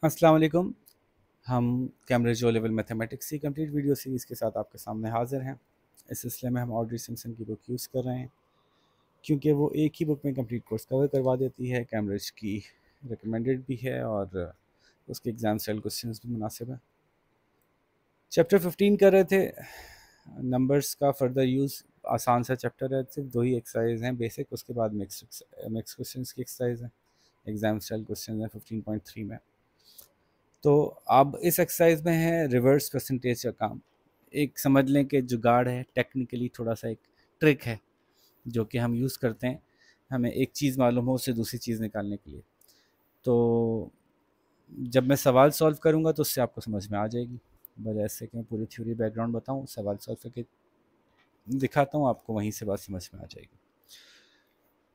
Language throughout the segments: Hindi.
अस्सलाम वालेकुम। हम कैम्ब्रिज ओ लेवल मैथमेटिक्स की कंप्लीट वीडियो सीरीज़ के साथ आपके सामने हाज़िर हैं। इस सिलसिले में हम ऑड्री सिम्पसन की बुक यूज़ कर रहे हैं क्योंकि वो एक ही बुक में कंप्लीट कोर्स कवर करवा देती है। कैम्ब्रिज की रिकमेंडेड भी है और उसके एग्ज़ाम स्टाइल क्वेश्चंस भी मुनासिब हैं। चैप्टर 15 कर रहे थे, नंबर्स का फर्दर यूज़। आसान सा चैप्टर है, सिर्फ 2 ही एक्सरसाइज हैं बेसिक, उसके बाद मिक्स क्वेश्चंस की एक्सरसाइज है, एग्ज़ाम स्टाइल क्वेश्चन है 15.3 में। तो अब इस एक्सरसाइज में है रिवर्स परसेंटेज का काम। एक समझ लें कि जुगाड़ है, टेक्निकली थोड़ा सा एक ट्रिक है जो कि हम यूज़ करते हैं हमें एक चीज़ मालूम हो उससे दूसरी चीज़ निकालने के लिए। तो जब मैं सवाल सॉल्व करूँगा तो उससे आपको समझ में आ जाएगी, बजाय इससे कि मैं पूरी थ्योरी बैकग्राउंड बताऊँ। सवाल सॉल्व करके दिखाता हूँ आपको, वहीं से बात समझ में आ जाएगी।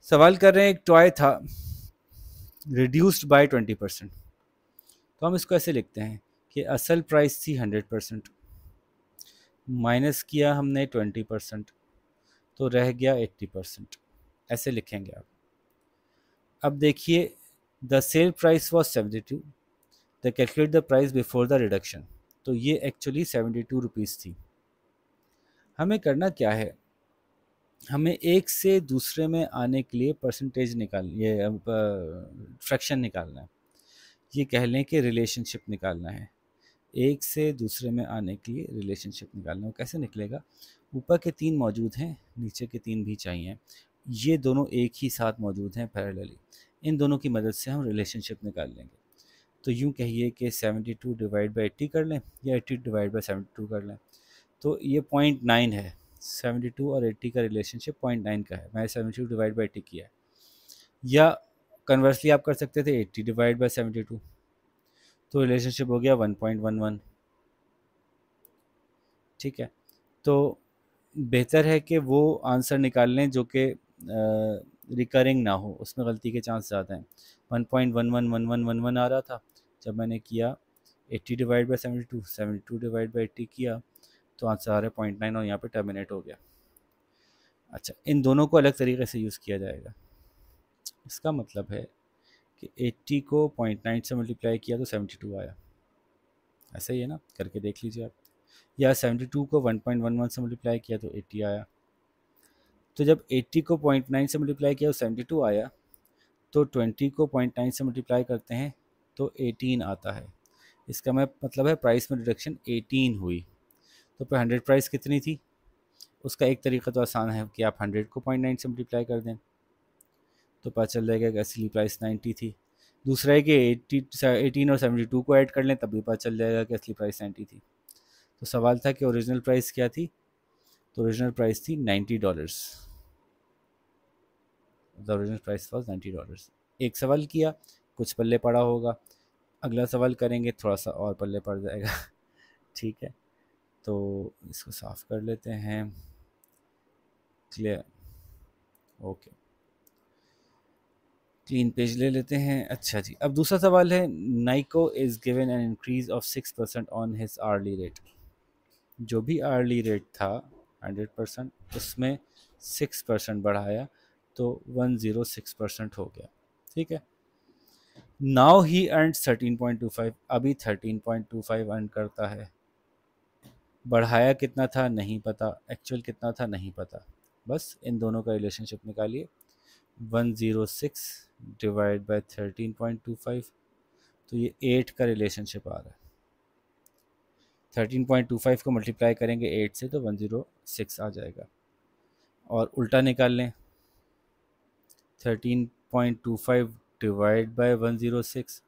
सवाल कर रहे हैं, एक टॉय था रिड्यूस्ड बाय 20%। तो हम इसको ऐसे लिखते हैं कि असल प्राइस थी 100%, माइनस किया हमने 20%, तो रह गया 80%। ऐसे लिखेंगे आप। अब देखिए, the sale price was 72, the calculate the price before the reduction. तो ये एक्चुअली 72 रुपीज़ थी। हमें करना क्या है, हमें एक से दूसरे में आने के लिए परसेंटेज निकाल, ये फ्रैक्शन निकालना है। ये कह लें कि रिलेशनशिप निकालना है। एक से दूसरे में आने के लिए रिलेशनशिप निकालना है। वो कैसे निकलेगा, ऊपर के 3 मौजूद हैं, नीचे के 3 भी चाहिए। ये दोनों एक ही साथ मौजूद हैं पैरेलली। इन दोनों की मदद से हम रिलेशनशिप निकाल लेंगे। तो यूँ कहिए कि 72 डिवाइड बाई 80 कर लें या 80 डिवाइड बाई 72 कर लें। तो ये 0.9 है। 72 और 80 का रिलेशनशिप 0.9 का है। मैंने 72 डिवाइड बाई 80 किया है। या कन्वर्सली आप कर सकते थे 80 डिवाइड बाई 72, तो रिलेशनशिप हो गया 1.11। ठीक है, तो बेहतर है कि वो आंसर निकाल लें जो कि रिकरिंग ना हो, उसमें गलती के चांस ज़्यादा हैं। 1.111111 आ रहा था, जब मैंने किया 80 डिवाइड बाई 72, 72 डिवाइड बाई 80 किया, तो आंसर आ रहा है 0.9 और यहाँ पे टर्मिनेट हो गया। अच्छा, इन दोनों को अलग तरीके से यूज़ किया जाएगा। इसका मतलब है कि 80 को 0.9 से मल्टीप्लाई किया तो 72 आया। ऐसा ही है ना, करके देख लीजिए आप। या 72 को 1.11 से मल्टीप्लाई किया तो 80 आया। तो जब 80 को 0.9 से मल्टीप्लाई किया तो 72 आया, तो 20 को 0.9 से मल्टीप्लाई करते हैं तो 18 आता है। इसका मैं मतलब है प्राइस में रिडक्शन 18 हुई। तो फिर 100 प्राइस कितनी थी, उसका एक तरीका तो आसान है कि आप 100 को 0.9 से मल्टीप्लाई कर दें, तो पता चल जाएगा कि असली प्राइस 90 थी। दूसरा है कि 18 और 72 को ऐड कर लें, तब भी पता चल जाएगा कि असली प्राइस 90 थी। तो सवाल था कि ओरिजिनल प्राइस क्या थी, तो ओरिजिनल प्राइस थी $90। The original price was $90। एक सवाल किया, कुछ पल्ले पड़ा होगा, अगला सवाल करेंगे थोड़ा सा और पल्ले पड़ जाएगा। ठीक है, तो इसको साफ कर लेते हैं। क्लियर, ओके, क्लीन पेज ले लेते हैं। अच्छा जी, अब दूसरा सवाल है, नाइको is given an increase of 6% on his hourly rate. जो भी आर्ली रेट था 100%, उसमें 6% बढ़ाया तो 106% हो गया। ठीक है, नाउ ही अर्न 13.25, अभी 13.25 अर्न करता है। बढ़ाया कितना था नहीं पता, एक्चुअल कितना था नहीं पता, बस इन दोनों का रिलेशनशिप निकालिए। 106 डिवाइड बाय 13.25, तो ये 8 का रिलेशनशिप आ रहा है। 13.25 को मल्टीप्लाई करेंगे 8 से तो 106 आ जाएगा। और उल्टा निकाल लें, 13.25 डिवाइड बाय 106,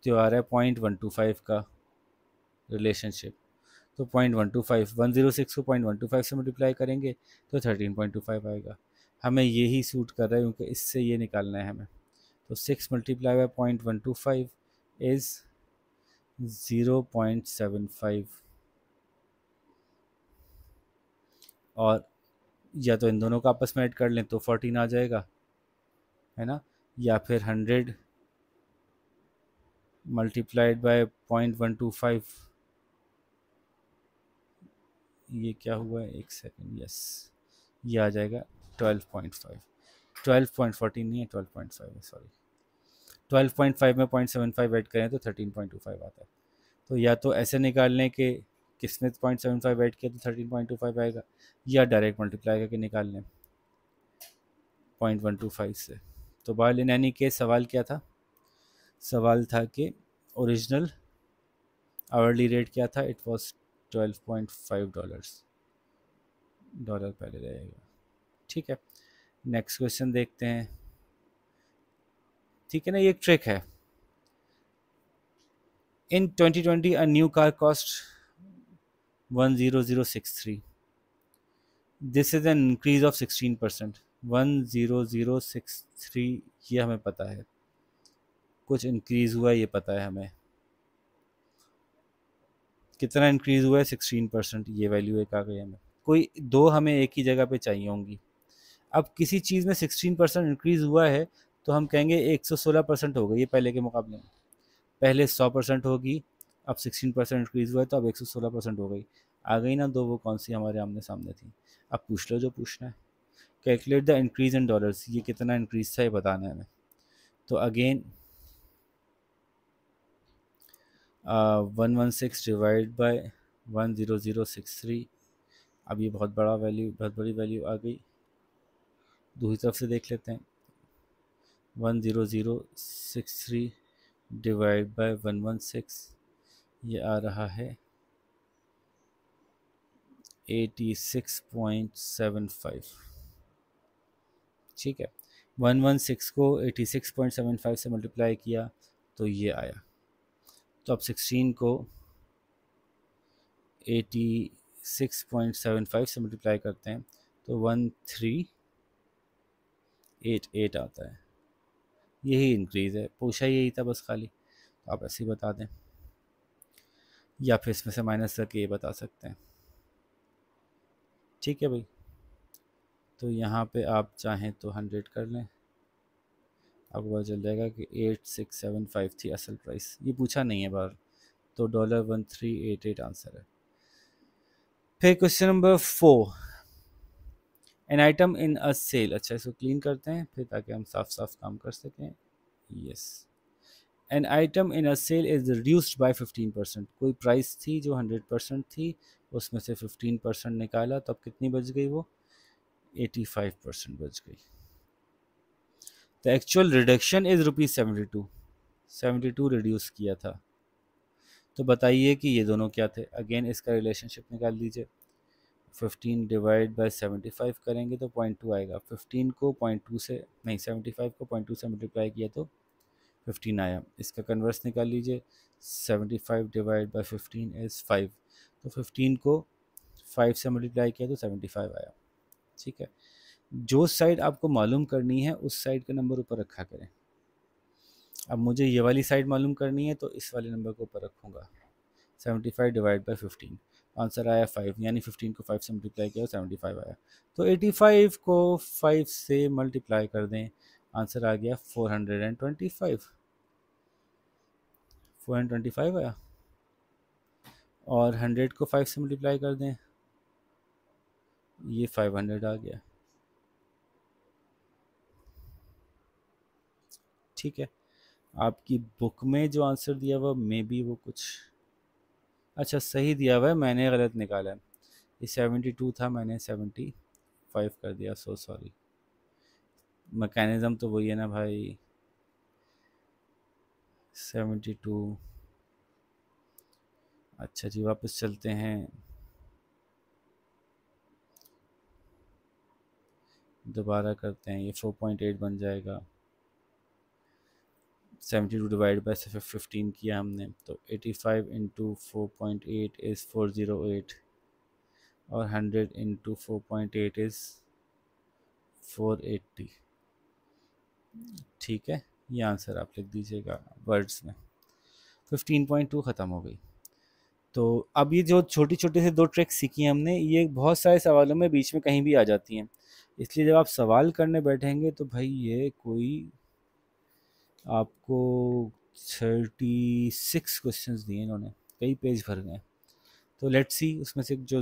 तो आ रहा है 0.125 का रिलेशनशिप। तो 0.125, 106 को 0.125 से मल्टीप्लाई करेंगे तो 13.25 आएगा। हमें यही सूट कर रहा है क्योंकि इससे ये निकालना है हमें। तो 6 मल्टीप्लाई बाय 0.125 इज़ 0.75। और या तो इन दोनों को आपस में ऐड कर लें तो 14 आ जाएगा, है ना। या फिर 100 मल्टीप्लाइड बाय 0.125, ये क्या हुआ है, एक सेकेंड, यस, ये आ जाएगा 12.5। 12.14 नहीं है, 12.5 है, सॉरी। 12.5 में 0.75 ऐड करें तो 13.25 आता है। तो या तो ऐसे निकालने के किसमें 0.75 ऐड किया तो 13.25 आएगा, या डायरेक्ट मल्टीप्लाई करके निकाल लें 0.125 से। तो बाल इन एनी केस सवाल क्या था? सवाल था कि ओरिजिनल आवरली रेट क्या था? इट वाज $12.5 डॉलर पहले रहेगा। ठीक है, नेक्स्ट क्वेश्चन देखते हैं। ठीक है ना, ये एक ट्रिक है। इन 2020 a new car cost 10063, this is an increase of 16%। 10063 ये हमें पता है, कुछ इंक्रीज हुआ है ये पता है हमें। कितना इंक्रीज हुआ है? 16%। ये वैल्यू एक आ गई हमें। कोई दो हमें एक ही जगह पे चाहिए होंगी। अब किसी चीज़ में 16% इंक्रीज हुआ है तो हम कहेंगे 116% हो गई है पहले के मुकाबले में। पहले 100% होगी, अब 16% इंक्रीज हुआ है तो अब 116% हो गई। आ गई ना दो, वो कौन सी हमारे आमने सामने थी। अब पूछ लो जो पूछना है। Calculate the increase in dollars, ये कितना इंक्रीज था ये बताना है हमें। तो अगेन 116 डिवाइड बाय 10063। अब ये बहुत बड़ा वैल्यू, बहुत बड़ी वैल्यू आ गई। दूसरी तरफ से देख लेते हैं। 10063 डिवाइड बाय 116, ये आ रहा है 86.75। ठीक है, 116 को 86.75 से मल्टीप्लाई किया तो ये आया। तो अब 16 को 86.75 से मल्टीप्लाई करते हैं तो 1388 आता है। यही इंक्रीज़ है, पूछा यही था बस खाली। तो आप ऐसे ही बता दें, या फिर इसमें से माइनस करके ये बता सकते हैं। ठीक है भाई, तो यहाँ पे आप चाहें तो 100 कर लें, आपको पता चल जाएगा कि 8675 थी असल प्राइस। ये पूछा नहीं है बाहर, तो $1388 आंसर है। फिर question number 4, an item in a sale. अच्छा, इसको क्लीन करते हैं फिर ताकि हम साफ साफ काम कर सकें। Yes, an item in a sale is reduced by 15%। कोई प्राइस थी जो 100% थी, उसमें से 15% निकाला तो अब कितनी बच गई? वो 85% बच गई। The actual reduction is ₹72। 72 reduce किया था। तो बताइए कि ये दोनों क्या थे। अगेन इसका रिलेशनशिप निकाल लीजिए। 15 डिवाइड बाय 75 करेंगे तो 0.2 आएगा। 15 को 0.2 से नहीं, 75 को 0.2 से मल्टीप्लाई किया तो 15 आया। इसका कन्वर्स निकाल लीजिए। 75 डिवाइड बाय 15 इज़ 5। तो 15 को 5 से मल्टीप्लाई किया तो 75 आया। ठीक है, जो साइड आपको मालूम करनी है उस साइड का नंबर ऊपर रखा करें। अब मुझे ये वाली साइड मालूम करनी है तो इस वाले नंबर को ऊपर रखूँगा। 75 डिवाइड बाई 15, आंसर आया 5, यानी 15 को 5 से मल्टीप्लाई किया 75 आया। तो 85 को 5 से मल्टीप्लाई कर दें, आंसर आ गया 425। 425 आया। और 100 को 5 से मल्टीप्लाई कर दें, ये 500 आ गया। ठीक है, आपकी बुक में जो आंसर दिया हुआ मे बी वो कुछ अच्छा सही दिया हुआ है, मैंने गलत निकाला है। ये 72 था, मैंने 75 कर दिया। So sorry. मैकेनिज़्म तो वही है ना भाई, 72। अच्छा जी, वापस चलते हैं। दोबारा करते हैं, ये 4.8 बन जाएगा। 72 डिवाइड बाय 15 किया हमने तो 85 इंटू 4.8 इज़ 408, और 100 इंटू 4.8 इज़ 480। ठीक है, ये आंसर आप लिख दीजिएगा वर्ड्स में। 15.2 ख़त्म हो गई। तो अब ये जो छोटी छोटी से दो ट्रिक्स सीखी हैं हमने, ये बहुत सारे सवालों में बीच में कहीं भी आ जाती हैं। इसलिए जब आप सवाल करने बैठेंगे तो भाई ये कोई आपको 36 क्वेश्चंस दिए इन्होंने, कई पेज भर गए। तो लेट्स सी उसमें से जो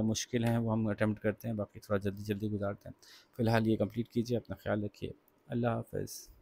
मुश्किल हैं वो हम अटेम्प्ट करते हैं, बाकी थोड़ा जल्दी जल्दी गुजारते हैं। फ़िलहाल ये कंप्लीट कीजिए, अपना ख्याल रखिए। अल्लाह हाफ़िज़।